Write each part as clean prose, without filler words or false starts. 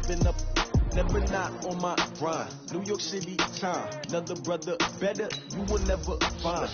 giving up. Never not on my grind. New York City time. Another brother better, you will never find.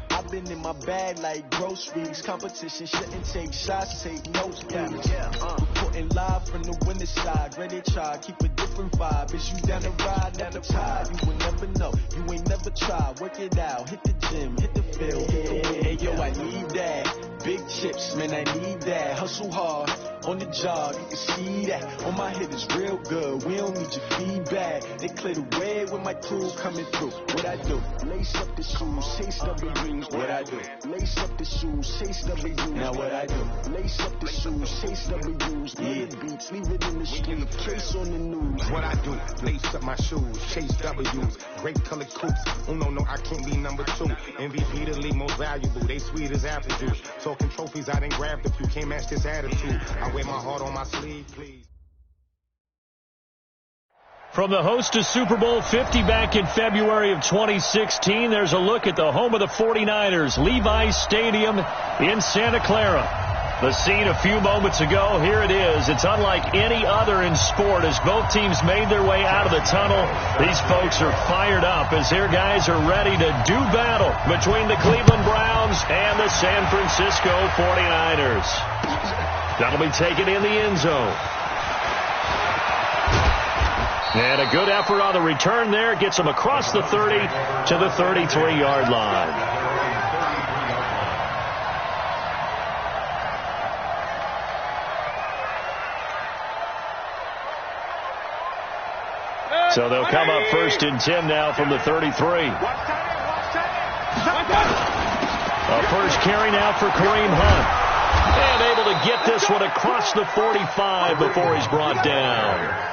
I've been in my bag like groceries. Competition shouldn't take shots, take notes, please. Reporting live from the winning side. Ready to try, keep a different vibe. Is you down the ride, never tired. You will never know, you ain't never tried. Work it out, hit the gym, hit the field, hit the win. Hey yo, I need that. Big chips, man, I need that. Hustle hard, on the job, you can see that. On my head is real good, we don't need your feedback. They clear the way with my crew coming through. What I do? Lace up the shoes, chase W's. What I do? Lace up the shoes, chase W's. Now what I do? Lace up the shoes, chase W's. Yeah, beats, leave it in the street, case on the news. What I do? Lace up my shoes, chase W's. Great colored coops. Oh no, I can't be number 2. MVP the league most valuable. They sweet as apple juice. Talking trophies, I done grabbed a few. Can't match this attitude. I wear my heart on my sleeve, please. From the host to Super Bowl 50 back in February of 2016, there's a look at the home of the 49ers, Levi's Stadium in Santa Clara. The scene a few moments ago, here it is. It's unlike any other in sport as both teams made their way out of the tunnel. These folks are fired up as their guys are ready to do battle between the Cleveland Browns and the San Francisco 49ers. That'll be taken in the end zone. And a good effort on the return there. Gets them across the 30 to the 33-yard line. So they'll come up 1st and 10 now from the 33. A first carry now for Kareem Hunt. And able to get this one across the 45 before he's brought down.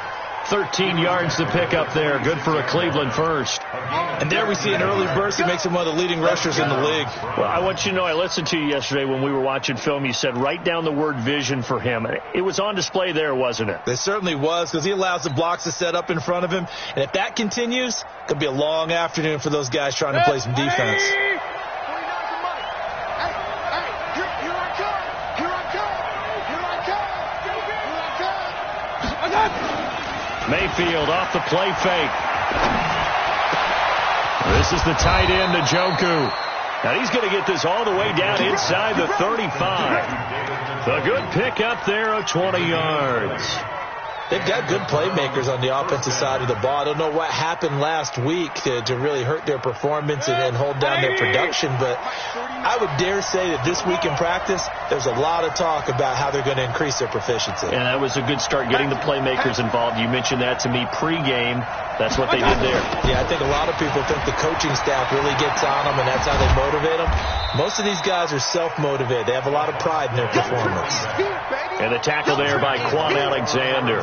13 yards to pick up there. Good for a Cleveland first. And there we see an early burst that makes him one of the leading rushers in the league. Well, I want you to know, I listened to you yesterday when we were watching film. You said write down the word vision for him. It was on display there, wasn't it? It certainly was, because he allows the blocks to set up in front of him. And if that continues, it could be a long afternoon for those guys trying to play some defense. Mayfield off the play fake. This is the tight end, Njoku. Now he's going to get this all the way down inside the 35. A good pickup there of 20 yards. They've got good playmakers on the offensive side of the ball. I don't know what happened last week to really hurt their performance and hold down their production, but I would dare say that this week in practice, there's a lot of talk about how they're going to increase their proficiency. And that was a good start getting the playmakers involved. You mentioned that to me pregame. That's what they did there. Yeah, I think a lot of people think the coaching staff really gets on them, and that's how they motivate them. Most of these guys are self-motivated. They have a lot of pride in their performance. And the tackle there by Quan Alexander.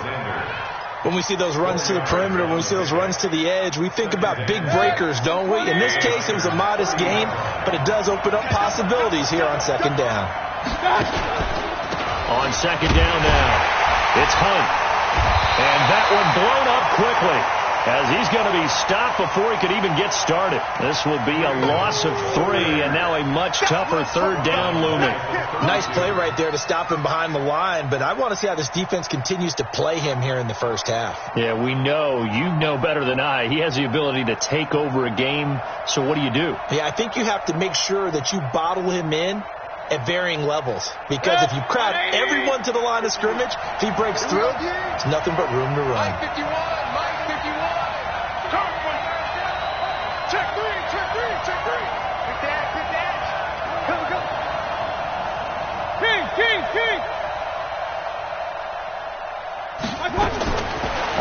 When we see those runs to the perimeter, when we see those runs to the edge, we think about big breakers, don't we? In this case, it was a modest gain, but it does open up possibilities here on second down. On second down now, it's Hunt. And that one blown up quickly as he's going to be stopped before he could even get started. This will be a loss of 3, and now a much tougher third down looming. Nice play right there to stop him behind the line, but I want to see how this defense continues to play him here in the first half. Yeah, we know. You know better than I. He has the ability to take over a game, so what do you do? Yeah, I think you have to make sure that you bottle him in at varying levels, because if you crowd everyone to the line of scrimmage, if he breaks through, it's nothing but room to run.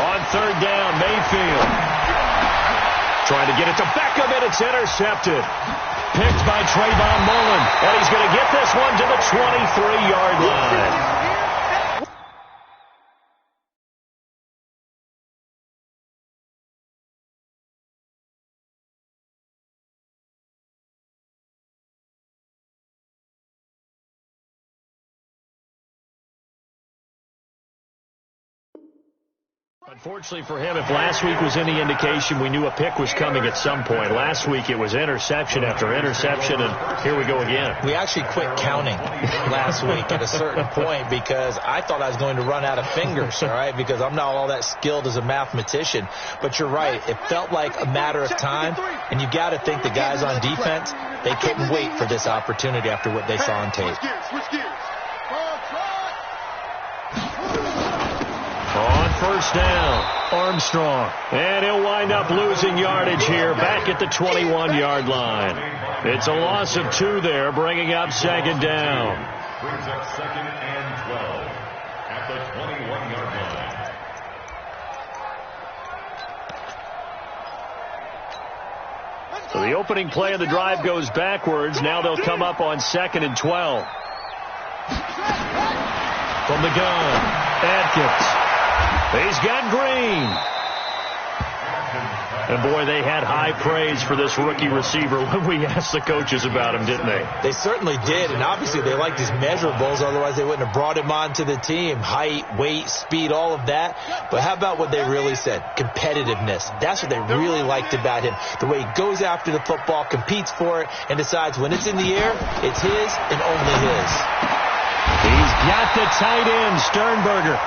On third down, Mayfield trying to get it to Beckham, and it's intercepted. Picked by Trayvon Mullen, and he's going to get this one to the 23-yard line. Unfortunately for him, if last week was any indication, we knew a pick was coming at some point. Last week it was interception after interception, and here we go again. We actually quit counting last week at a certain point because I thought I was going to run out of fingers, all right, because I'm not all that skilled as a mathematician. But you're right. It felt like a matter of time, and you got to think the guys on defense, they couldn't wait for this opportunity after what they saw on tape. On first down, Armstrong. And he'll wind up losing yardage here back at the 21-yard line. It's a loss of 2 there, bringing up second down. Brings up second and 12 at the 21-yard line. So the opening play of the drive goes backwards. Now they'll come up on second and 12. From the gun, Atkins. He's got Green. And, boy, they had high praise for this rookie receiver when we asked the coaches about him, didn't they? They certainly did, and obviously they liked his measurables. Otherwise, they wouldn't have brought him onto the team. Height, weight, speed, all of that. But how about what they really said? Competitiveness. That's what they really liked about him. The way he goes after the football, competes for it, and decides when it's in the air, it's his and only his. He's got the tight end, Sternberger.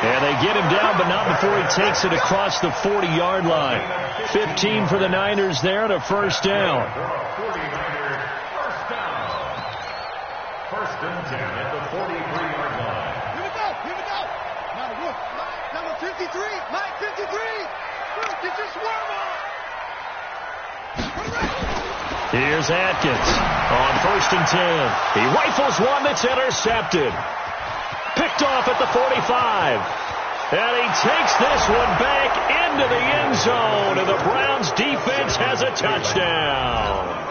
And they get him down, but not before he takes it across the 40-yard line. 15 for the Niners there and a first down. First and 10 at the 43-yard line. Here we go. Number 53, Mike 53. Get your swarm on. Here's Atkins on first and 10. He rifles one that's intercepted. Picked off at the 45. And he takes this one back into the end zone. And the Browns defense has a touchdown.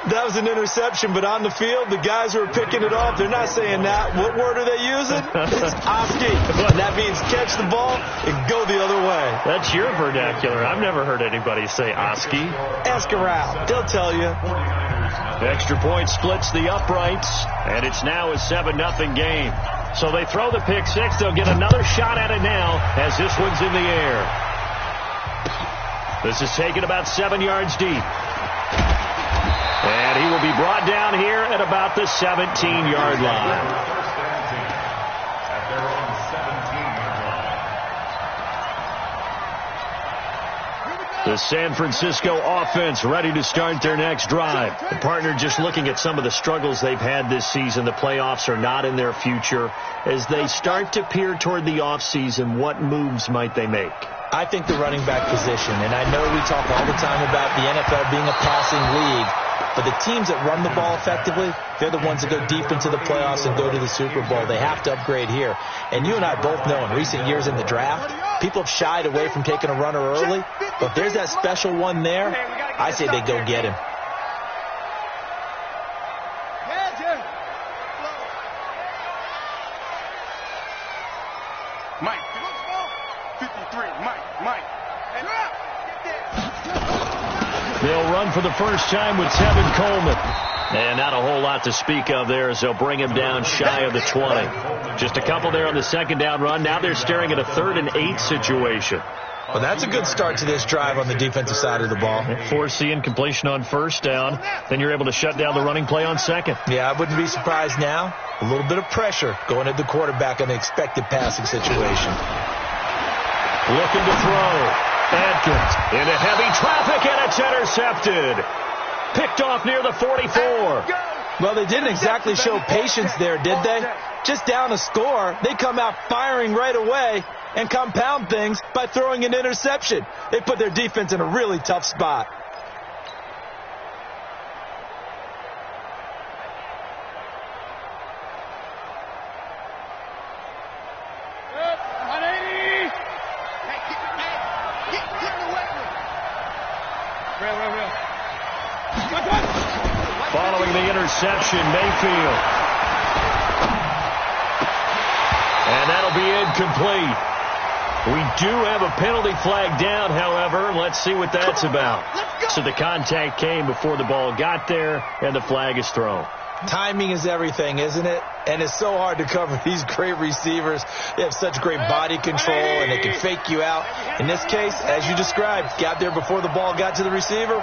That was an interception, but on the field, the guys who are picking it off, they're not saying that. What word are they using? It's Oski. And that means catch the ball and go the other way. That's your vernacular. I've never heard anybody say Oski. Ask around. They'll tell you. Extra point splits the uprights, and it's now a 7-0 game. So they throw the pick six. They'll get another shot at it now as this one's in the air. This is taken about 7 yards deep. And he will be brought down here at about the 17-yard line. At their own 17-yard line. The San Francisco offense ready to start their next drive. The partner just looking at some of the struggles they've had this season. The playoffs are not in their future. As they start to peer toward the offseason, what moves might they make? I think the running back position, and I know we talk all the time about the NFL being a passing league, but the teams that run the ball effectively, they're the ones that go deep into the playoffs and go to the Super Bowl. They have to upgrade here. And you and I both know in recent years in the draft, people have shied away from taking a runner early, but if there's that special one there, I say they go get him. Mike. 53, Mike. They'll run for the first time with Tevin Coleman. And not a whole lot to speak of there as they'll bring him down shy of the 20. Just a couple there on the second down run. Now they're staring at a 3rd and 8 situation. Well, that's a good start to this drive on the defensive side of the ball. Forcing incompletion on first down. Then you're able to shut down the running play on second. Yeah, I wouldn't be surprised now. A little bit of pressure going at the quarterback on the expected passing situation. Looking to throw. Atkins into heavy traffic, and it's intercepted. Picked off near the 44. Well, they didn't exactly show patience there, did they? Just down a score, they come out firing right away and compound things by throwing an interception. They put their defense in a really tough spot. Following the interception, Mayfield. And that'll be incomplete. We do have a penalty flag down, however. Let's see what that's about. So the contact came before the ball got there, and the flag is thrown. Timing is everything, isn't it? And it's so hard to cover these great receivers. They have such great body control, and they can fake you out. In this case, as you described, got there before the ball got to the receiver.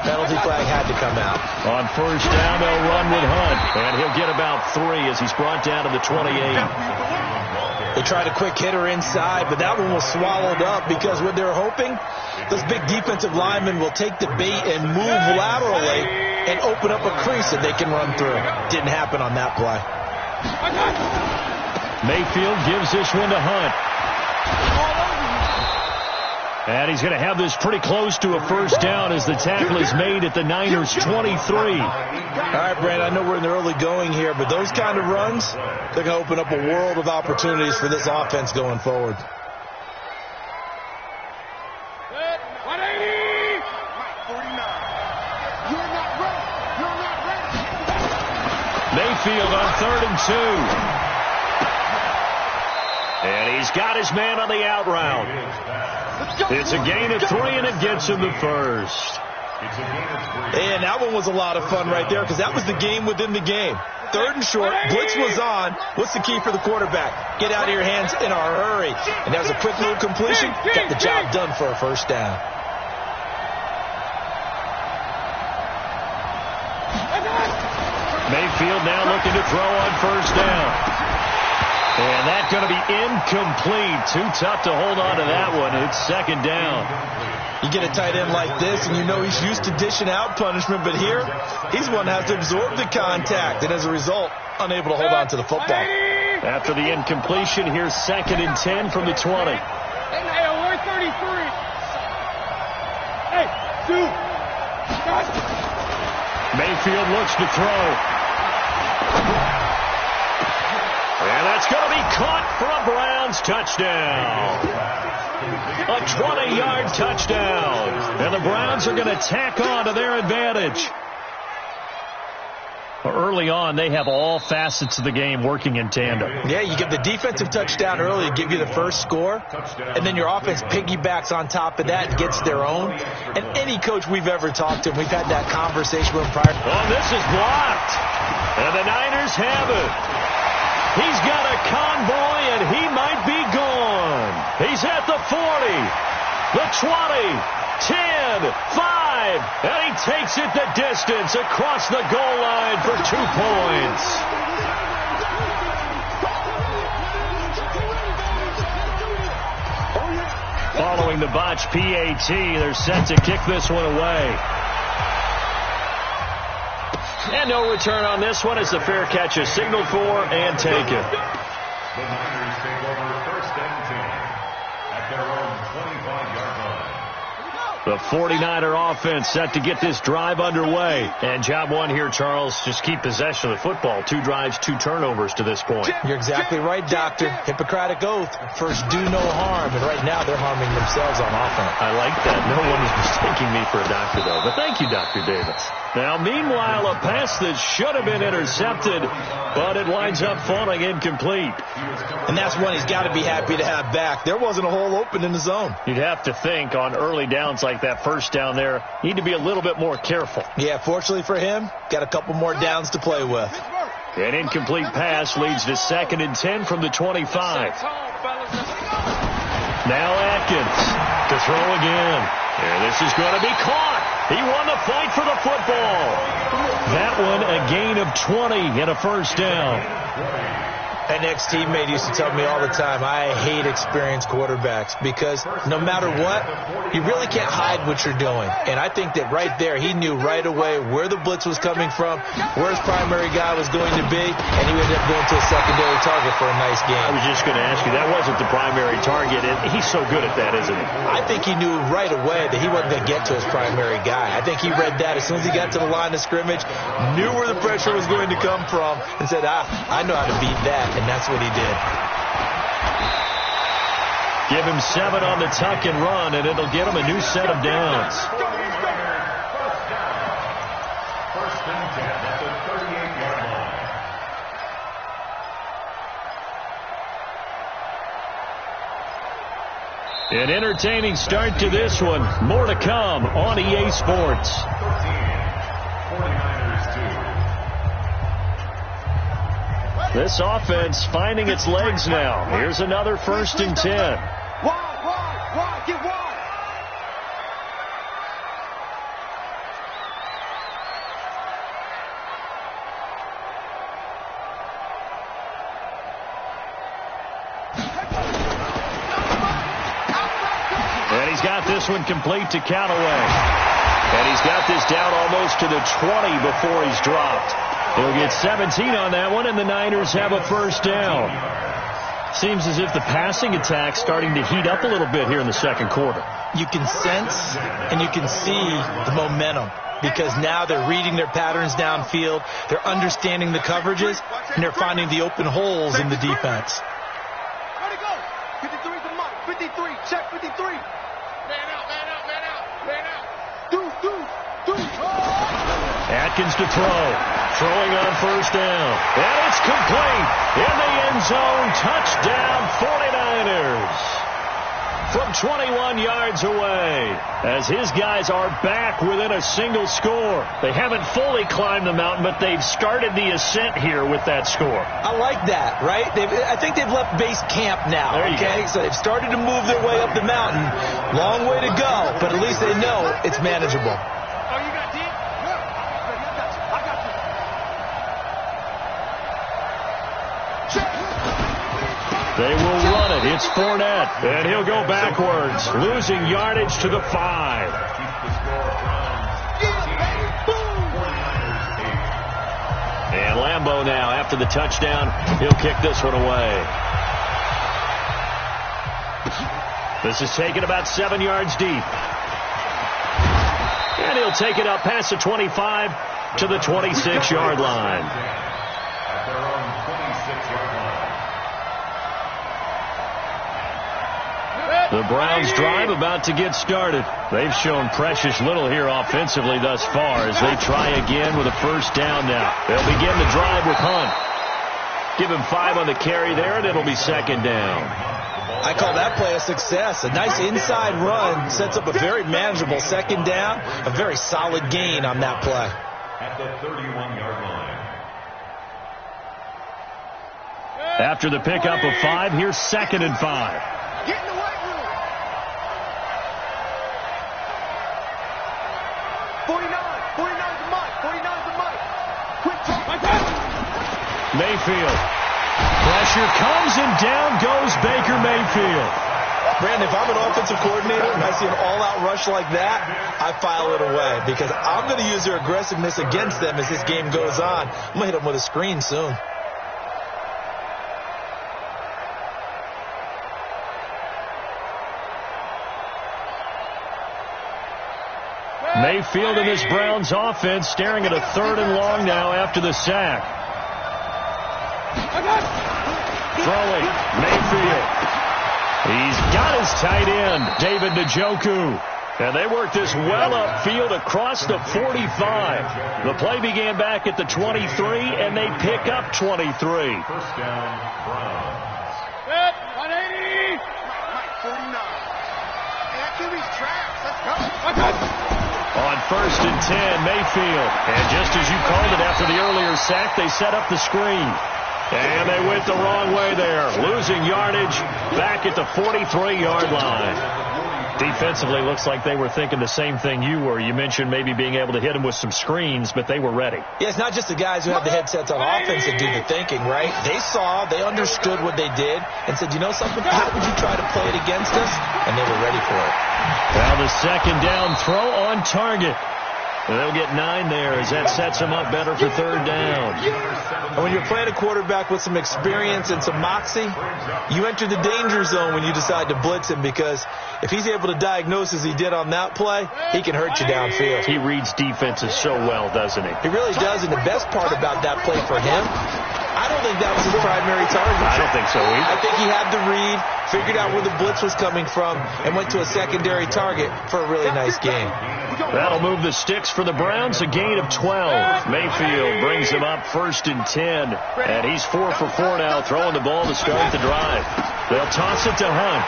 Penalty flag had to come out. On first down, they'll run with Hunt, and he'll get about 3 as he's brought down to the 28. They tried a quick hitter inside, but that one was swallowed up because what they're hoping, those big defensive linemen will take the bait and move laterally and open up a crease that they can run through. Didn't happen on that play. Mayfield gives this one to Hunt. And he's going to have this pretty close to a first down as the tackle is made at the Niners' 23. All right, Brandon, I know we're in the early going here, but those kind of runs, they're going to open up a world of opportunities for this offense going forward. Mayfield on 3rd and 2. And he's got his man on the out route. It's a gain of 3, and it gets him the first. And that one was a lot of fun right there because that was the game within the game. 3rd and short, blitz was on. What's the key for the quarterback? Get out of your hands in a hurry. And that was a quick little completion. Got the job done for a first down. Mayfield now looking to throw on first down. And that's going to be incomplete. Too tough to hold on to that one. It's 2nd down. You get a tight end like this, and you know he's used to dishing out punishment, but here, he's one that has to absorb the contact, and as a result, unable to hold on to the football. After the incompletion, here's 2nd and 10 from the 20. Hey, 133. Hey, 2. Mayfield looks to throw. And that's going to be caught for a Browns touchdown. A 20-yard touchdown. And the Browns are going to tack on to their advantage. Early on, they have all facets of the game working in tandem. Yeah, you get the defensive touchdown early to give you the first score, and then your offense piggybacks on top of that and gets their own. And any coach we've ever talked to, we've had that conversation with him prior. Oh, this is blocked. And the Niners have it. He's got a convoy, and he might be gone. He's at the 40, the 20, 10, 5, and he takes it the distance across the goal line for 2 points. Following the botch PAT, they're set to kick this one away. And no return on this one as the fair catch is signaled for and taken. The Niners take over 1st and 10 at their own 25-yard line. The 49er offense set to get this drive underway. And job one here, Charles, just keep possession of the football. 2 drives, 2 turnovers to this point. You're exactly right, Doctor. Hippocratic oath. First, do no harm. And right now, they're harming themselves on offense. I like that. No one is mistaking me for a doctor, though. But thank you, Dr. Davis. Now, meanwhile, a pass that should have been intercepted, but it winds up falling incomplete. And that's one he's got to be happy to have back. There wasn't a hole open in the zone. You'd have to think on early downs like that first down there, need to be a little bit more careful. Yeah, fortunately for him, got a couple more downs to play with. An incomplete pass leads to 2nd and 10 from the 25. Now Atkins to throw again. And this is going to be caught. He won the fight for the football. That one a gain of 20 and a first down. An ex-teammate used to tell me all the time, I hate experienced quarterbacks because no matter what, you really can't hide what you're doing. And I think that right there, he knew right away where the blitz was coming from, where his primary guy was going to be, and he ended up going to a secondary target for a nice game. I was just going to ask you, that wasn't the primary target. He's so good at that, isn't he? I think he knew right away that he wasn't going to get to his primary guy. I think he read that as soon as he got to the line of scrimmage, knew where the pressure was going to come from, and said, I know how to beat that. And that's what he did. Give him 7 on the tuck and run, and it'll get him a new set of downs. First and 10 at the 38-yard line. An entertaining start to this one. More to come on EA Sports. 49ers 2. This offense finding its legs now. Here's another 1st and 10. Wide, get wide. And he's got this one complete to Callaway. And he's got this down almost to the 20 before he's dropped. He'll get 17 on that one, and the Niners have a 1st down. Seems as if the passing attack's starting to heat up a little bit here in the second quarter. You can sense and you can see the momentum because now they're reading their patterns downfield, they're understanding the coverages, and they're finding the open holes in the defense. Where'd it go? 53 to Mike. 53. Check 53. Man out. Atkins to throw. Throwing on 1st down. And it's complete. In the end zone. Touchdown 49ers. From 21 yards away. As his guys are back within a single score. They haven't fully climbed the mountain, but they've started the ascent here with that score. I like that, right? I think they've left base camp now, okay? So they've started to move their way up the mountain. Long way to go, but at least they know it's manageable. Oh, you got D? Yeah. I got you. They will run it. It's Fournette. And he'll go backwards, losing yardage to the 5. And Lambeau now, after the touchdown, he'll kick this one away. This is taken about 7 yards deep. And he'll take it up past the 25 to the 26-yard line. At their own 26-yard line. The Browns drive about to get started. They've shown precious little here offensively thus far as they try again with a 1st down now. They'll begin the drive with Hunt. Give him 5 on the carry there, and it'll be 2nd down. I call that play a success. A nice inside run sets up a very manageable 2nd down. A very solid gain on that play. At the 31-yard line. After the pickup of 5, here's 2nd and 5. Get in the weight room. 49 to Mike. 49 to Mike. Quick talk. Mayfield. Pressure comes and down goes Baker Mayfield. Brandon, if I'm an offensive coordinator and I see an all-out rush like that, I file it away because I'm going to use their aggressiveness against them as this game goes on. I'm going to hit them with a screen soon. Mayfield and this Browns offense staring at a 3rd and long now after the sack. Throwing, Mayfield. He's got his tight end, David Njoku. And they work this well upfield across the 45. The play began back at the 23, and they pick up 23. 1st down, Browns. 180. Mike, 49. Hey, that QB's trash. Let's go. On 1st and 10, Mayfield. And just as you called it after the earlier sack, they set up the screen. And they went the wrong way there, losing yardage back at the 43-yard line. Defensively, looks like they were thinking the same thing you were. You mentioned maybe being able to hit them with some screens, but they were ready. Yeah, it's not just the guys who have the headsets on offense that do the thinking, right? They saw, they understood what they did, and said, you know something, how would you try to play it against us? And they were ready for it. Now the 2nd down throw on target. They'll get 9 there as that sets them up better for 3rd down. And when you're playing a quarterback with some experience and some moxie, you enter the danger zone when you decide to blitz him because if he's able to diagnose as he did on that play, he can hurt you downfield. He reads defenses so well, doesn't he? He really does, and the best part about that play for him, I don't think that was his primary target. I don't think so either. I think he had the read, figured out where the blitz was coming from, and went to a secondary target for a really nice game. That'll move the sticks for the Browns, a gain of 12. Mayfield brings him up 1st and 10, and he's 4 for 4 now, throwing the ball to start the drive. They'll toss it to Hunt.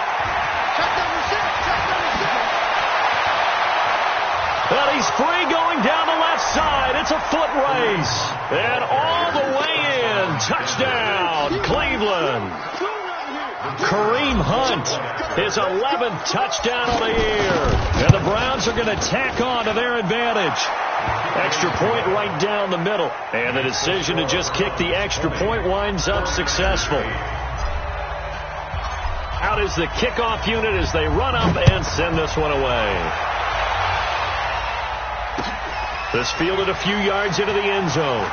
And he's free going down the left side. It's a foot race. And all the way in. Touchdown, Cleveland. Kareem Hunt, his 11th touchdown of the year. And the Browns are going to tack on to their advantage. Extra point right down the middle. And the decision to just kick the extra point winds up successful. Out is the kickoff unit as they run up and send this one away. This fielded a few yards into the end zone.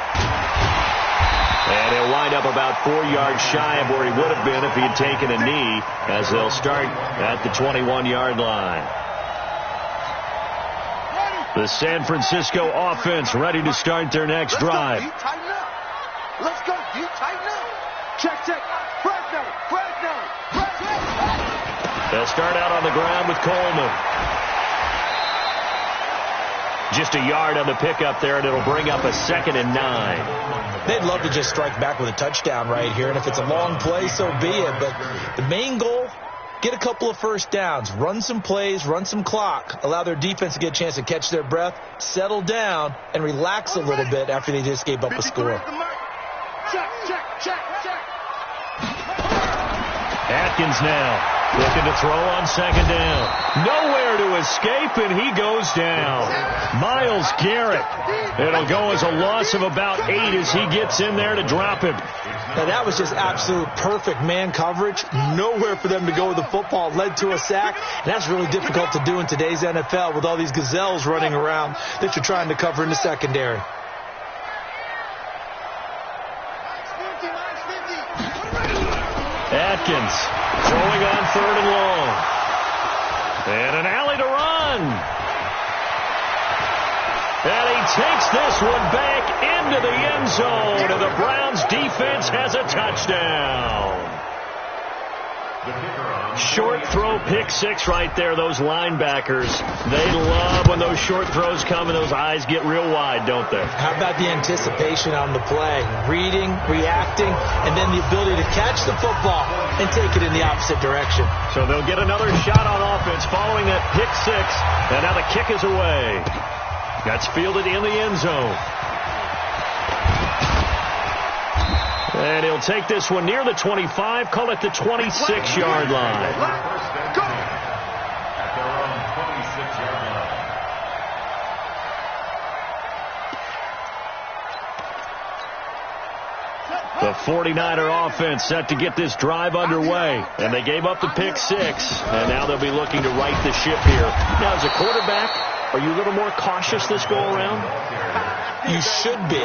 And he'll wind up about 4 yards shy of where he would have been if he had taken a knee, as they'll start at the 21-yard line. The San Francisco offense ready to start their next drive. Let's go, D. Tighten up. Check. Fresno. They'll start out on the ground with Coleman. Just a yard on the pickup there, and it'll bring up a 2nd and 9. They'd love to just strike back with a touchdown right here, and if it's a long play, so be it. But the main goal, get a couple of first downs, run some plays, run some clock, allow their defense to get a chance to catch their breath, settle down, and relax a little bit after they just gave up a score. Check. Atkins now looking to throw on 2nd down. Nowhere to escape, and he goes down. Myles Garrett. It'll go as a loss of about 8 as he gets in there to drop him. Now, that was just absolute perfect man coverage. Nowhere for them to go with the football. Led to a sack. And that's really difficult to do in today's NFL with all these gazelles running around that you're trying to cover in the secondary. Atkins throwing on 3rd and long. And an alley to run. And he takes this one back into the end zone. And the Browns defense has a touchdown. Short throw, pick 6 right there. Those linebackers, they love when those short throws come and those eyes get real wide, don't they? How about the anticipation on the play? Reading, reacting, and then the ability to catch the football and take it in the opposite direction. So they'll get another shot on offense following that pick 6. And now the kick is away. That's fielded in the end zone. And he'll take this one near the 25, call it the 26-yard line. Go! At their own 26-yard line. The 49er offense set to get this drive underway. And they gave up the pick 6. And now they'll be looking to right the ship here. Now, as a quarterback, are you a little more cautious this go-around? You should be,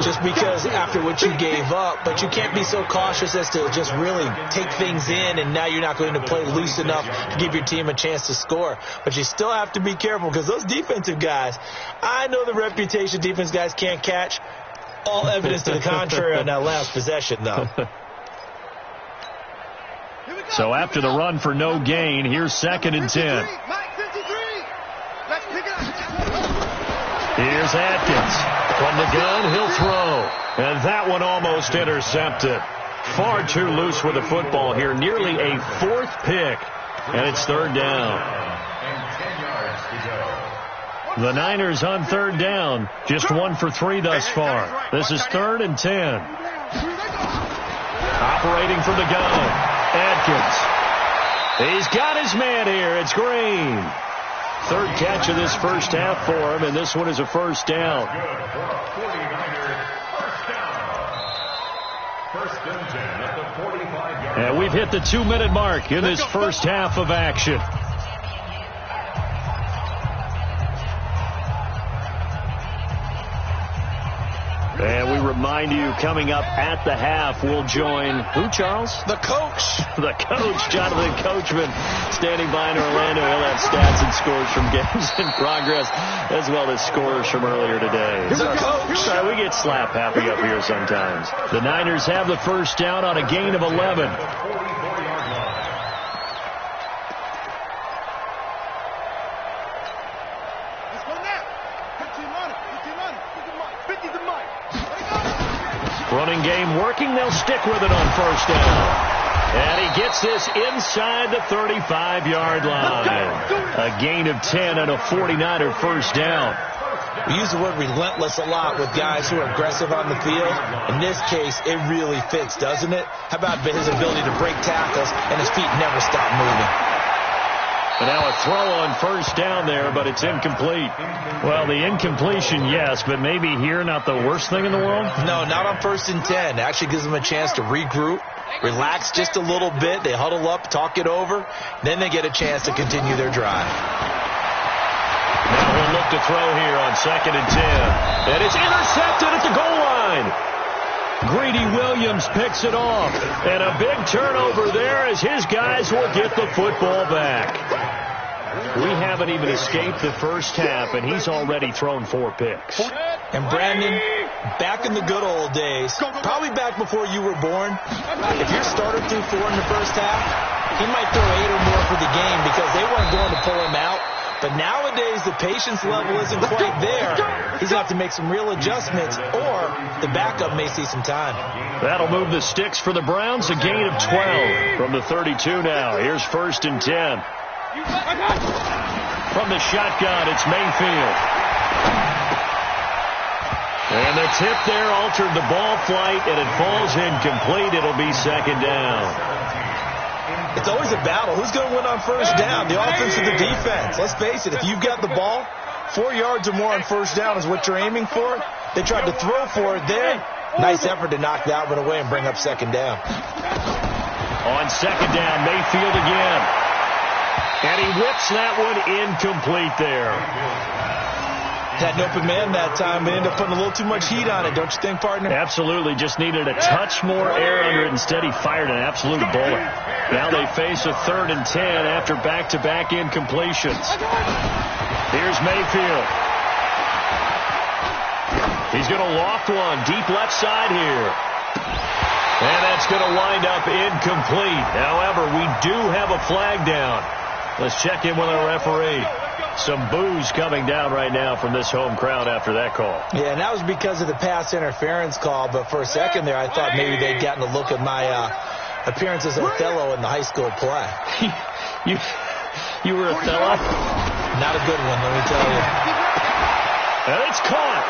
just because after what you gave up, but you can't be so cautious as to just really take things in, and now you're not going to play loose enough to give your team a chance to score. But you still have to be careful because those defensive guys, I know the reputation defense guys can't catch. All evidence to the contrary on that last possession, though. So after the run for no gain, here's 2nd and 10. Here's Atkins. From the gun, he'll throw. And that one almost intercepted. Far too loose with the football here. Nearly a 4th pick. And it's 3rd down. The Niners on 3rd down. Just 1 for 3 thus far. This is 3rd and 10. Operating from the gun. Atkins. He's got his man here. It's Green. 3rd catch of this first half for him, and this one is a 1st down. And we've hit the 2-minute mark in this first half of action. And we remind you, coming up at the half, we'll join who, Charles? The coach. The coach, Jonathan Coachman, standing by in Orlando. He'll have stats and scores from games in progress, as well as scores from earlier today. The coach. Sorry, we get slap happy up here sometimes. The Niners have the 1st down on a gain of 11. Running game working. They'll stick with it on 1st down. And he gets this inside the 35-yard line. A gain of 10 and a 49er first down. We use the word relentless a lot with guys who are aggressive on the field. In this case, it really fits, doesn't it? How about his ability to break tackles and his feet never stop moving? And now a throw on first down there, but it's incomplete. Well, the incompletion, yes, but maybe here not the worst thing in the world? No, not on 1st and 10. It actually gives them a chance to regroup, relax just a little bit. They huddle up, talk it over. Then they get a chance to continue their drive. Now he'll look to throw here on 2nd and 10. And it's intercepted at the goal line. Greedy Williams picks it off. And a big turnover there as his guys will get the football back. We haven't even escaped the first half, and he's already thrown 4 picks. And Brandon, back in the good old days, probably back before you were born, if your starter threw 4 in the first half, he might throw 8 or more for the game because they weren't going to pull him out. But nowadays, the patience level isn't quite there. He's going to have to make some real adjustments, or the backup may see some time. That'll move the sticks for the Browns. A gain of 12 from the 32 now. Here's 1st and 10. From the shotgun, it's Mayfield. And the tip there altered the ball flight, and it falls incomplete. It'll be 2nd down. It's always a battle. Who's going to win on first down, the offense or the defense? Let's face it, if you've got the ball, 4 yards or more on first down is what you're aiming for. They tried to throw for it there. Nice effort to knock that one away and bring up 2nd down. On 2nd down, Mayfield again. And he whips that one incomplete there. Had an open man that time, but ended up putting a little too much heat on it, don't you think, partner? Absolutely. Just needed a touch more air under it. Instead, he fired an absolute bullet. Now they face a 3rd and 10 after back-to-back incompletions. Here's Mayfield. He's going to loft one deep left side here. And that's going to wind up incomplete. However, we do have a flag down. Let's check in with our referee. Some boos coming down right now from this home crowd after that call. Yeah, and that was because of the pass interference call. But for a second there, I thought maybe they'd gotten a look at my appearance as Othello in the high school play. You were Othello? Not a good one, let me tell you. And it's caught.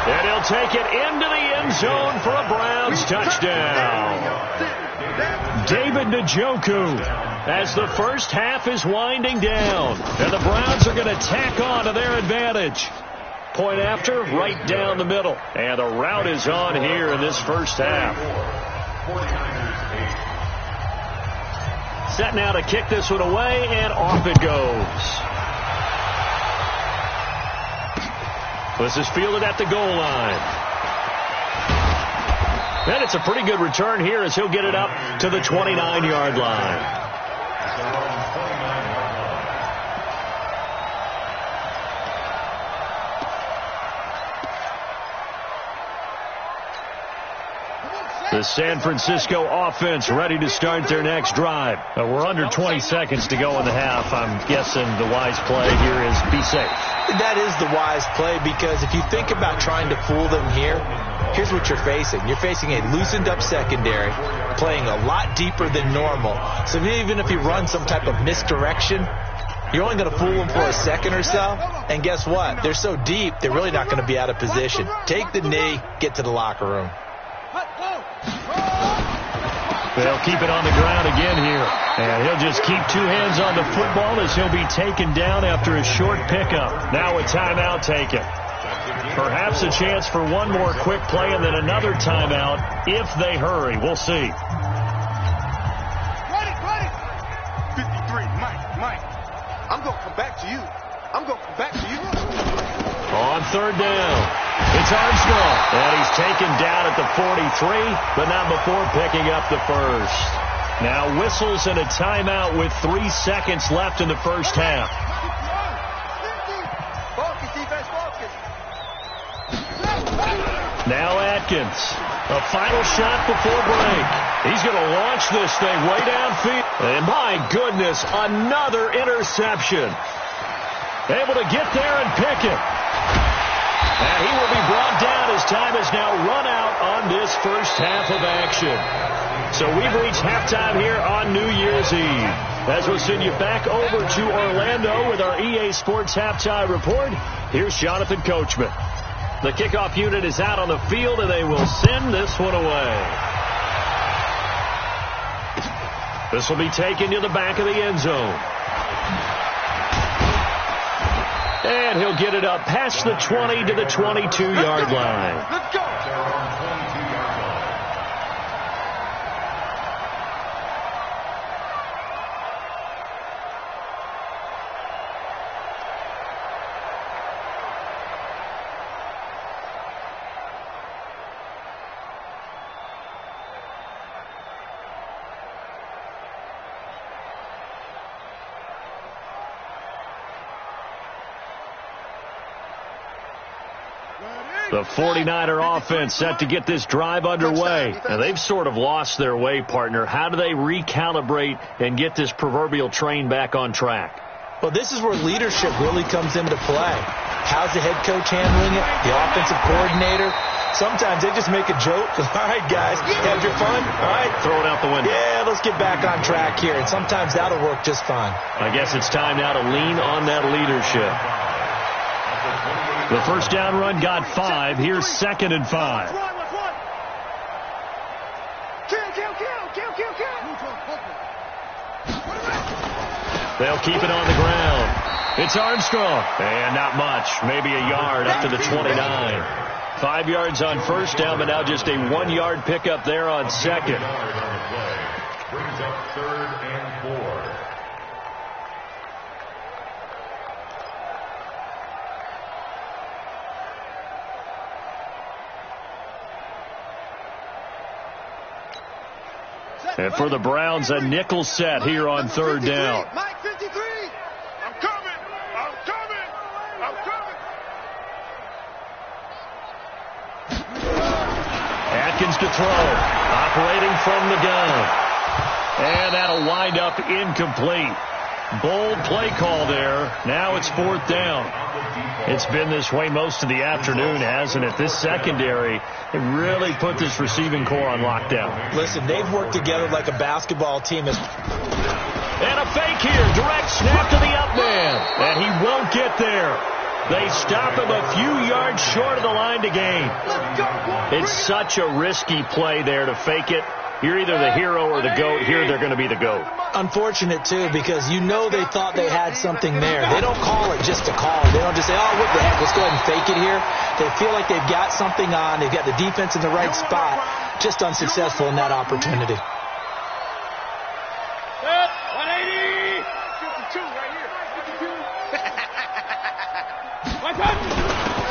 And he'll take it into the end zone for a Browns touchdown. David Njoku, as the first half is winding down. And the Browns are going to tack on to their advantage. Point after, right down the middle. And the route is on here in this first half. Set now to kick this one away, and off it goes. This is fielded at the goal line. And it's a pretty good return here as he'll get it up to the 29-yard line. The San Francisco offense ready to start their next drive. We're under 20 seconds to go in the half. I'm guessing the wise play here is be safe. That is the wise play, because if you think about trying to fool them here, here's what you're facing. You're facing a loosened up secondary, playing a lot deeper than normal. So even if you run some type of misdirection, you're only going to fool them for a second or so. And guess what? They're so deep, they're really not going to be out of position. Take the knee, get to the locker room. They'll keep it on the ground again here. And he'll just keep 2 hands on the football as he'll be taken down after a short pickup. Now a timeout taken. Perhaps a chance for one more quick play and then another timeout if they hurry. We'll see. Ready. 53, Mike. I'm going to come back to you. On 3rd down, it's Armstrong. And he's taken down at the 43, but not before picking up the first. Now whistles and a timeout with 3 seconds left in the first half. Now Atkins, a final shot before break. He's going to launch this thing way downfield. And my goodness, another interception. Able to get there and pick it. And he will be brought down as time has now run out on this first half of action. So we've reached halftime here on New Year's Eve. As we'll send you back over to Orlando with our EA Sports Halftime Report, here's Jonathan Coachman. The kickoff unit is out on the field, and they will send this one away. This will be taken to the back of the end zone. And he'll get it up past the 20 to the 22-yard line. Let's go. The 49er offense set to get this drive underway. And they've sort of lost their way, partner. How do they recalibrate and get this proverbial train back on track? Well, this is where leadership really comes into play. How's the head coach handling it? The offensive coordinator? Sometimes they just make a joke. All right, guys, have your fun? All right. Throw it out the window. Yeah, let's get back on track here. And sometimes that'll work just fine. I guess it's time now to lean on that leadership. The first down run got 5. Here's 2nd and 5. They'll keep it on the ground. It's Armstrong. And not much. Maybe a yard up to the 29. 5 yards on first down, but now just a 1-yard pickup there on second. Brings up 3rd and 4. And for the Browns, a nickel set here on 3rd down. Mike 53. I'm coming. I'm coming. I'm coming. Atkins to throw. Operating from the gun. And that'll wind up incomplete. Bold play call there. Now it's 4th down. It's been this way most of the afternoon, hasn't it? This secondary really put this receiving core on lockdown. Listen, they've worked together like a basketball team. And a fake here. Direct snap to the up man. And he won't get there. They stop him a few yards short of the line to gain. It's such a risky play there to fake it. You're either the hero or the GOAT. Here they're going to be the GOAT. Unfortunate, too, because you know they thought they had something there. They don't call it just to call. They don't just say, oh, what the heck, let's go ahead and fake it here. They feel like they've got something on. They've got the defense in the right spot. Just unsuccessful in that opportunity. 180. 52 right here. 52.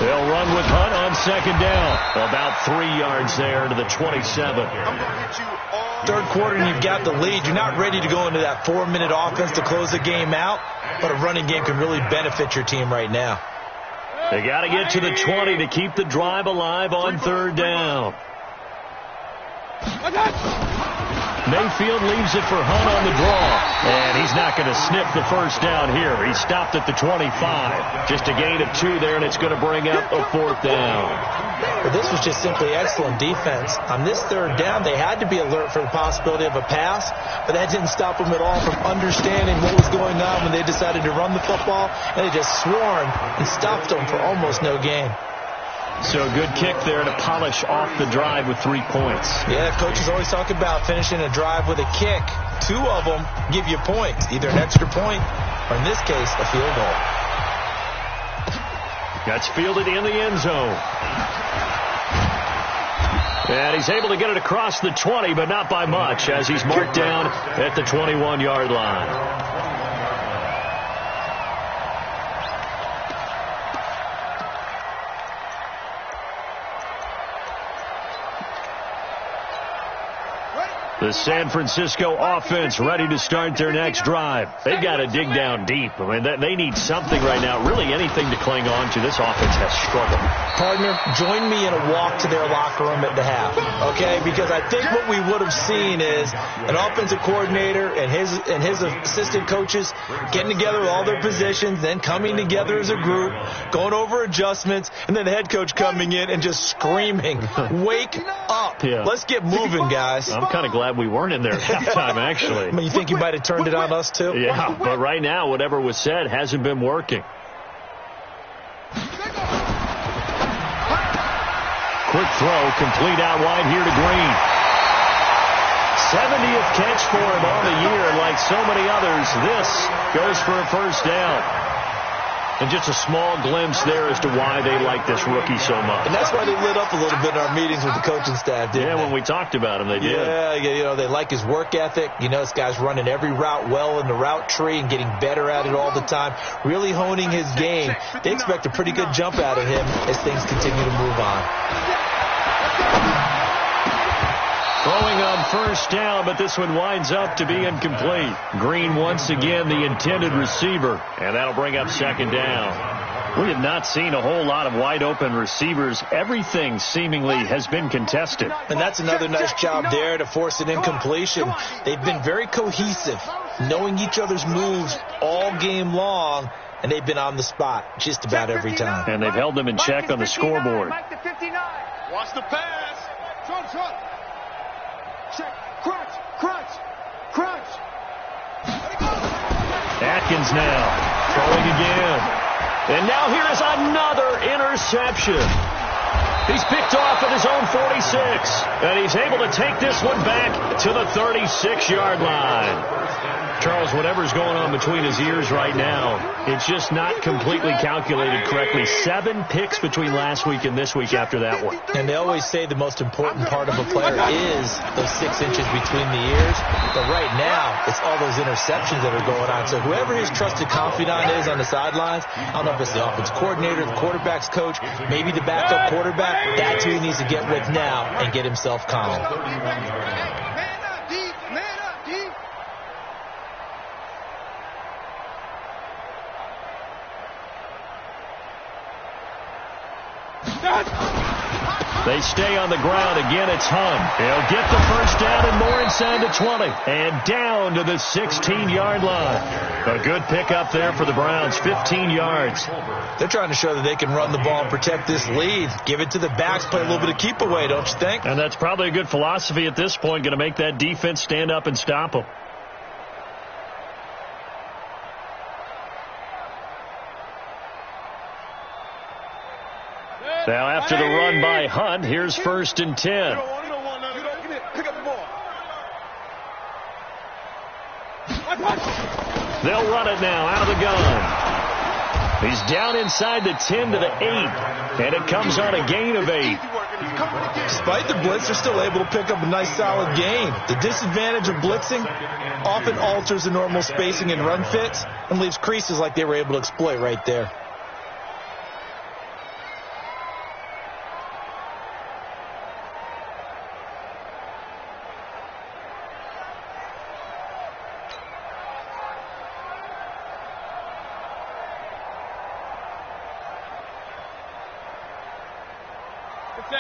They'll run with Hunt on 2nd down. About 3 yards there to the 27. Third quarter and you've got the lead. You're not ready to go into that 4-minute offense to close the game out, but a running game can really benefit your team right now. They got to get to the 20 to keep the drive alive on 3rd down. Mayfield leaves it for Hunt on the draw. And he's not going to sniff the first down here. He stopped at the 25. Just a gain of 2 there, and it's going to bring up a 4th down. Well, this was just simply excellent defense. On this 3rd down, they had to be alert for the possibility of a pass, but that didn't stop them at all from understanding what was going on when they decided to run the football, and they just swarmed and stopped them for almost no gain. So a good kick there to polish off the drive with 3 points. Yeah, coaches always talk about finishing a drive with a kick. 2 of them give you points, either an extra point or, in this case, a field goal. That's fielded in the end zone. And he's able to get it across the 20, but not by much, as he's marked down at the 21-yard line. The San Francisco offense ready to start their next drive. They've got to dig down deep. I mean, they need something right now, really anything to cling on to. This offense has struggled. Partner, join me in a walk to their locker room at the half, okay? Because I think what we would have seen is an offensive coordinator and his assistant coaches getting together with all their positions, then coming together as a group, going over adjustments, and then the head coach coming in and just screaming, wake up. Yeah. Let's get moving, guys. I'm kind of glad glad we weren't in there at halftime, actually. I mean, you think you might have turned it on us, too? Yeah, but right now, whatever was said hasn't been working. Quick throw, complete out wide here to Green. 70th catch for him on the year, and like so many others, this goes for a first down. And just a small glimpse there as to why they like this rookie so much. And that's why they lit up a little bit in our meetings with the coaching staff, didn't they? When we talked about him, they did. Yeah, they like his work ethic. This guy's running every route well in the route tree and getting better at it all the time, really honing his game. They expect a pretty good jump out of him as things continue to move on. Throwing on first down, but this one winds up to be incomplete. Green once again the intended receiver, and that'll bring up second down. We have not seen a whole lot of wide-open receivers. Everything seemingly has been contested. And that's another nice job there to force an incompletion. They've been very cohesive, knowing each other's moves all game long, and they've been on the spot just about every time. And they've held them in check on the scoreboard. Watch the pass. Front. Check. Crunch. Atkins now throwing again. And now here is another interception. He's picked off at his own 46. And he's able to take this one back to the 36-yard line. Charles, whatever's going on between his ears right now, it's just not completely calculated correctly. 7 picks between last week and this week after that one. And they always say the most important part of a player is those 6 inches between the ears. But right now, it's all those interceptions that are going on. So whoever his trusted confidant is on the sidelines, I don't know if it's the offense coordinator, the quarterback's coach, maybe the backup quarterback, that's who he needs to get with now and get himself calm. They stay on the ground. Again, it's Hunt. He'll get the first down and more inside the 20. And down to the 16-yard line. A good pickup there for the Browns. 15 yards. They're trying to show that they can run the ball and protect this lead. Give it to the backs. Play a little bit of keep away, don't you think? And that's probably a good philosophy at this point. Going to make that defense stand up and stop them. Now after the run by Hunt, here's 1st and 10. Pick up the ball. They'll run it now out of the gun. He's down inside the 10 to the 8. And it comes on a gain of 8. Despite the blitz, they're still able to pick up a nice solid gain. The disadvantage of blitzing often alters the normal spacing and run fits and leaves creases like they were able to exploit right there.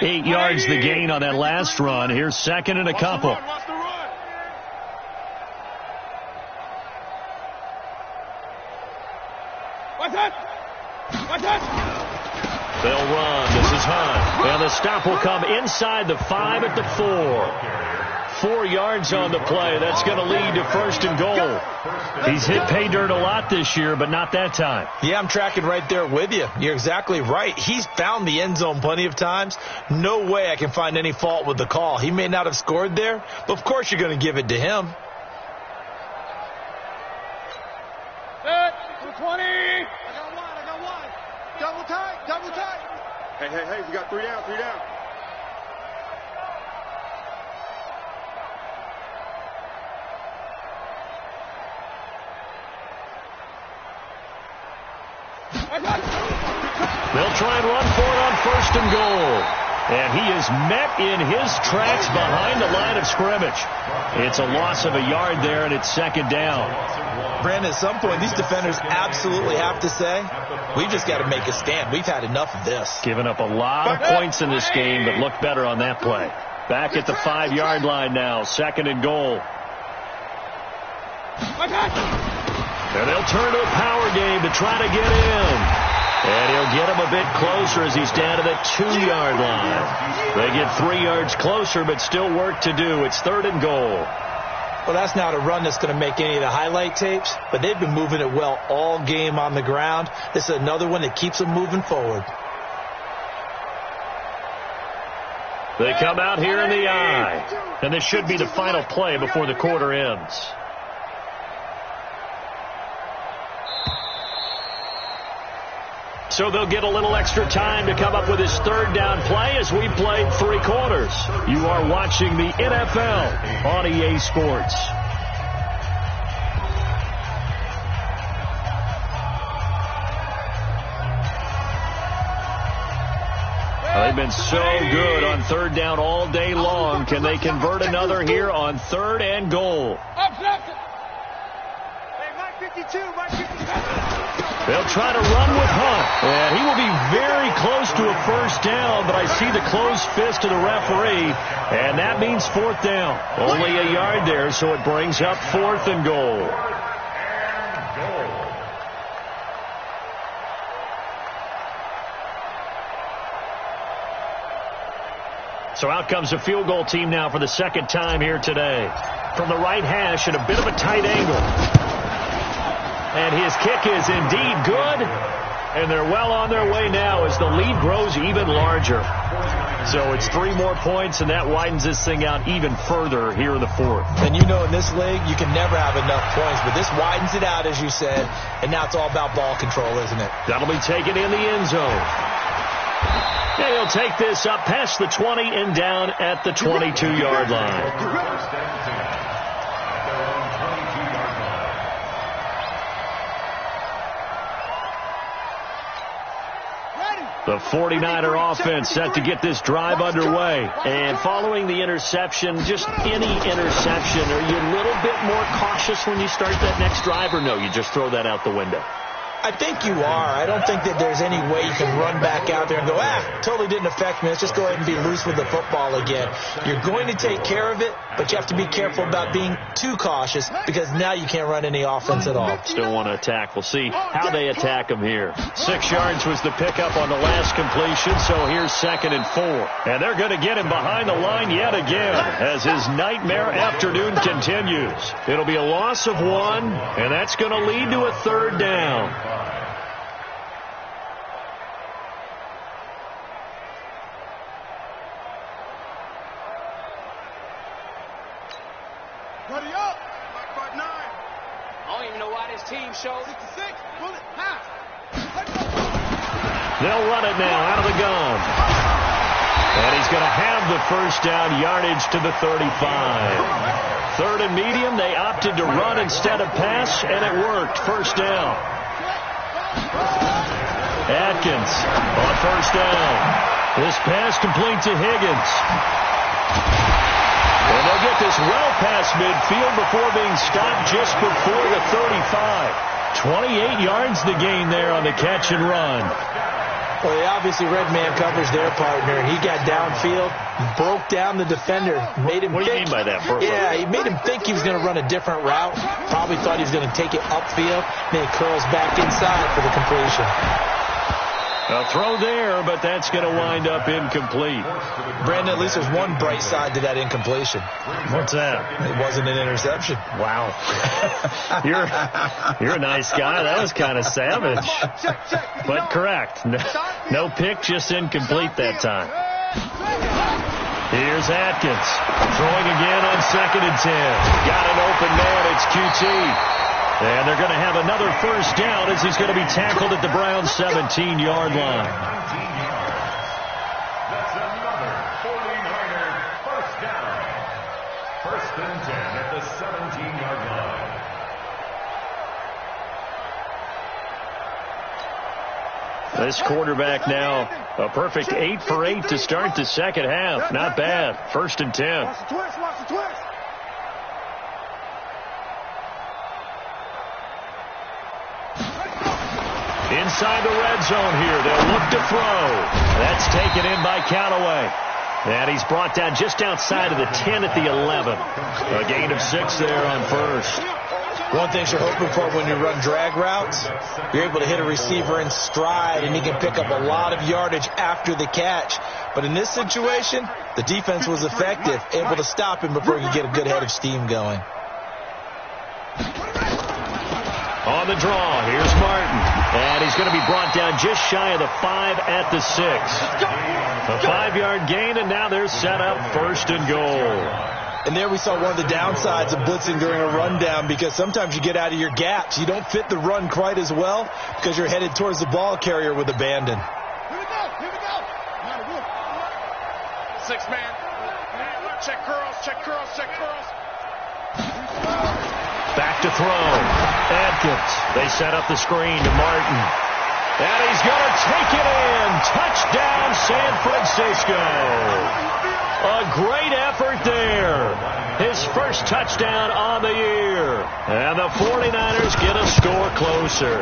Eight yards the gain on that last run. Here's 2nd and a couple. They'll run. This is Hunt. And the stop will come inside the 5 at the 4. 4 yards on the play. That's going to lead to 1st and goal. He's hit pay dirt a lot this year, but not that time. Yeah, I'm tracking right there with you. You're exactly right. He's found the end zone plenty of times. No way I can find any fault with the call. He may not have scored there, but of course you're going to give it to him. Set. 20. I got one. Double tight. Hey, we got 3 down. They'll try and run for it on 1st and goal. And he is met in his tracks behind the line of scrimmage. It's a loss of a yard there, and it's 2nd down. Brandon, at some point, these defenders absolutely have to say, we've just got to make a stand. We've had enough of this. Given up a lot of points in this game, but looked better on that play. Back at the 5-yard line now, 2nd and goal. And they'll turn to a power game to try to get in. And he'll get him a bit closer as he's down to the 2-yard line. They get 3 yards closer, but still work to do. It's 3rd and goal. Well, that's not a run that's going to make any of the highlight tapes, but they've been moving it well all game on the ground. This is another one that keeps them moving forward. They come out here in the I, and this should be the final play before the quarter ends. So they'll get a little extra time to come up with his 3rd down play as we played 3 quarters. You are watching the NFL on EA Sports. They've been so good on 3rd down all day long. Can they convert another here on 3rd and goal? They'll try to run with Hunt. And he will be very close to a 1st down, but I see the closed fist of the referee, and that means 4th down. Only a yard there, so it brings up 4th and goal. So out comes the field goal team now for the 2nd time here today. From the right hash at a bit of a tight angle. And his kick is indeed good. And they're well on their way now as the lead grows even larger. So it's 3 more points, and that widens this thing out even further here in the 4th. And you know in this league, you can never have enough points, but this widens it out, as you said, and now it's all about ball control, isn't it? That'll be taken in the end zone. And he'll take this up past the 20 and down at the 22-yard line. The 49er offense set to get this drive underway. And following the interception, just any interception, are you a little bit more cautious when you start that next drive, or no, you just throw that out the window? I think you are. I don't think that there's any way you can run back out there and go, totally didn't affect me. Let's just go ahead and be loose with the football again. You're going to take care of it, but you have to be careful about being too cautious because now you can't run any offense at all. Still want to attack. We'll see how they attack them here. 6 yards was the pickup on the last completion, so here's 2nd and 4. And they're going to get him behind the line yet again as his nightmare afternoon continues. It'll be a loss of 1, and that's going to lead to a 3rd down. They'll run it now out of the gun. And he's going to have the 1st down yardage to the 35. 3rd and medium, they opted to run instead of pass, and it worked. 1st down. Atkins on 1st down. This pass complete to Higgins. And they'll get this well past midfield before being stopped just before the 35. 28 yards the gain there on the catch and run. Well, they obviously red man covers their partner, and he got downfield, broke down the defender, made him What do you mean by that, Burke? Yeah, he made him think he was going to run a different route. Probably thought he was going to take it upfield, then he curls back inside for the completion. A throw there, but that's going to wind up incomplete. Brandon, at least there's one bright side to that incompletion. What's that? It wasn't an interception. Wow. You're a nice guy. That was kind of savage. But correct. No pick, just incomplete that time. Here's Atkins. Throwing again on 2nd and 10. Got an open man. It's QT. And they're going to have another 1st down as he's going to be tackled at the Browns' 17-yard line. That's another 49er 1st down. 1st and 10 at the 17-yard line. This quarterback now a perfect 8 for 8 to start the 2nd half. Not bad. 1st and 10. Watch the twist, watch the twist. Inside the red zone here. They'll look to throw. That's taken in by Callaway. And he's brought down just outside of the 10 at the 11. A gain of 6 there on 1st. One thing you're hoping for when you run drag routes, you're able to hit a receiver in stride, and he can pick up a lot of yardage after the catch. But in this situation, the defense was effective, able to stop him before he could get a good head of steam going. On the draw, here's Martin. And he's going to be brought down just shy of the 5 at the 6. A 5-yard gain, and now they're set up 1st and goal. And there we saw one of the downsides of blitzing during a rundown, because sometimes you get out of your gaps. You don't fit the run quite as well because you're headed towards the ball carrier with abandon. Here we go. 6-man. Check curls. Back to throw. Adkins. They set up the screen to Martin. And he's going to take it in. Touchdown, San Francisco. A great effort there. His first touchdown on the year. And the 49ers get a score closer.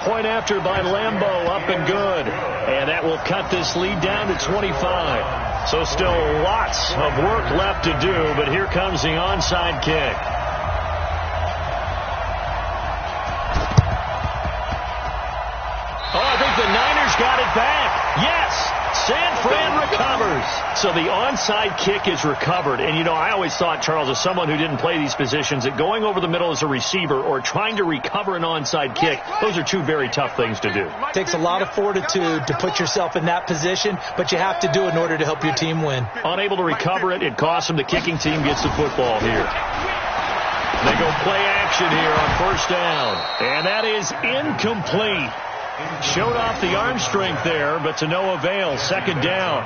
Point after by Lambeau, up and good. And that will cut this lead down to 25. So still lots of work left to do, but here comes the onside kick. I think the Niners got it back. Yes, San Fran recovers. So the onside kick is recovered. And, you know, I always thought, Charles, as someone who didn't play these positions, that going over the middle as a receiver or trying to recover an onside kick, those are two very tough things to do. It takes a lot of fortitude to put yourself in that position, but you have to do it in order to help your team win. Unable to recover it, it costs them. The kicking team gets the football here. They go play action here on 1st down. And that is incomplete. Showed off the arm strength there, but to no avail. 2nd down.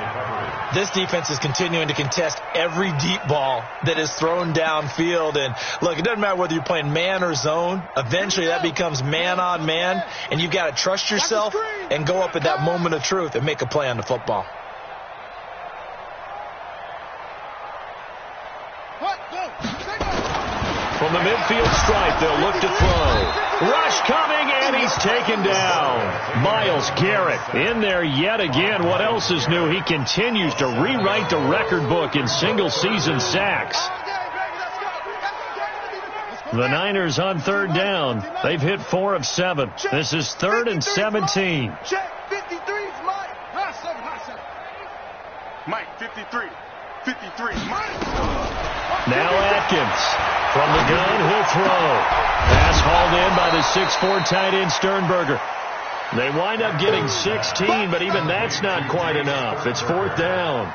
This defense is continuing to contest every deep ball that is thrown downfield. And, look, it doesn't matter whether you're playing man or zone. Eventually that becomes man on man, and you've got to trust yourself and go up at that moment of truth and make a play on the football. From the midfield stripe, they'll look to throw. Rush coming, and he's taken down. Myles Garrett in there yet again. What else is new? He continues to rewrite the record book in single-season sacks. The Niners on 3rd down. They've hit 4 of 7. This is 3rd and 17. Check 53's Mike. Mike, 53. 53, Mike. Now Atkins. From the gun, he'll throw. Pass hauled in by the 6'4" tight end Sternberger. They wind up getting 16, but even that's not quite enough. It's 4th down.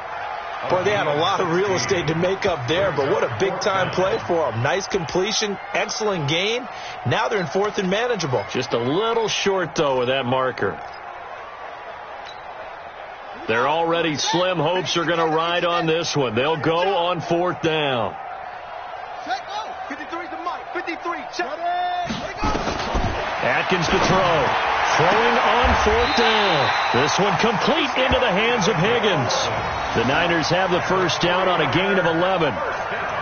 Boy, they had a lot of real estate to make up there, but what a big-time play for them. Nice completion, excellent gain. Now they're in 4th and manageable. Just a little short, though, with that marker. Their already slim hopes are going to ride on this one. They'll go on 4th down. 53 to Mike. 53. Check. Atkins to throw. Throwing on 4th down. This one complete into the hands of Higgins. The Niners have the 1st down on a gain of 11.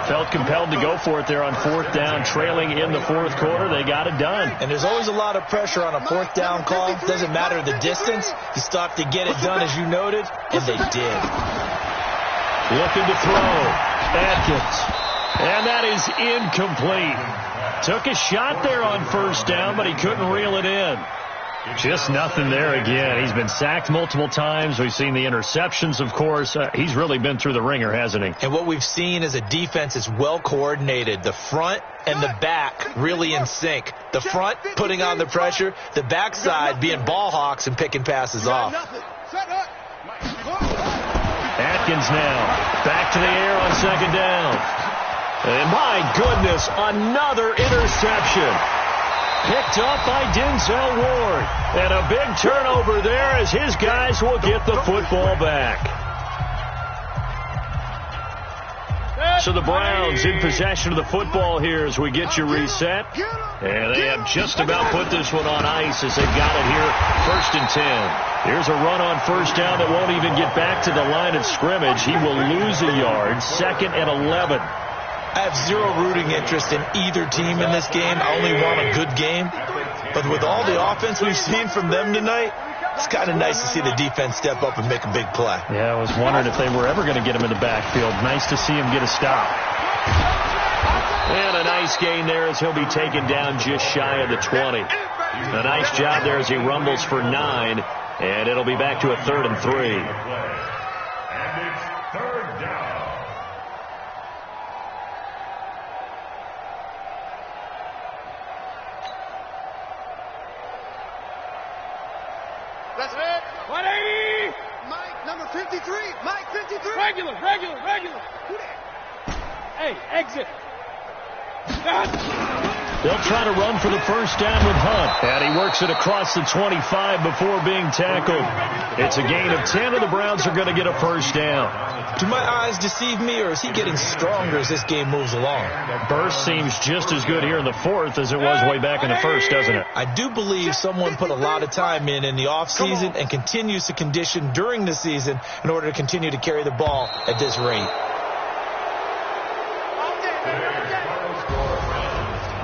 Felt compelled to go for it there on 4th down, trailing in the 4th quarter. They got it done. And there's always a lot of pressure on a 4th down call. Doesn't matter the distance. You still have to get it done, as you noted, and they did. Looking to throw. Atkins. And that is incomplete. Took a shot there on 1st down, but he couldn't reel it in. Just nothing there again. He's been sacked multiple times. We've seen the interceptions, of course. He's really been through the ringer, hasn't he? And what we've seen is a defense is well coordinated. The front and the back really in sync. The front putting on the pressure. The backside being ball hawks and picking passes off. Atkins now back to the air on 2nd down. And my goodness, another interception. Picked up by Denzel Ward. And a big turnover there as his guys will get the football back. So the Browns in possession of the football here as we get you reset. And they have just about put this one on ice as they got it here. 1st and 10. Here's a run on 1st down that won't even get back to the line of scrimmage. He will lose a yard. 2nd and 11. I have zero rooting interest in either team in this game. I only want a good game. But with all the offense we've seen from them tonight, it's kind of nice to see the defense step up and make a big play. Yeah, I was wondering if they were ever going to get him in the backfield. Nice to see him get a stop. And a nice gain there as he'll be taken down just shy of the 20. A nice job there as he rumbles for 9, and it'll be back to a 3rd and 3. And it's 3rd down. That's it. 180. Mike, number 53. Mike, 53. Regular. Who that? Hey, exit. They'll try to run for the first down with Hunt. And he works it across the 25 before being tackled. It's a gain of 10, and the Browns are going to get a first down. Do my eyes deceive me, or is he getting stronger as this game moves along? Burst seems just as good here in the 4th as it was way back in the 1st, doesn't it? I do believe someone put a lot of time in the offseason and continues to condition during the season in order to continue to carry the ball at this rate.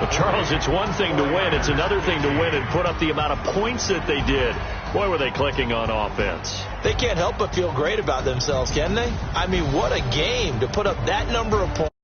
But Charles, it's one thing to win. It's another thing to win and put up the amount of points that they did. Boy, were they clicking on offense. They can't help but feel great about themselves, can they? I mean, what a game to put up that number of points.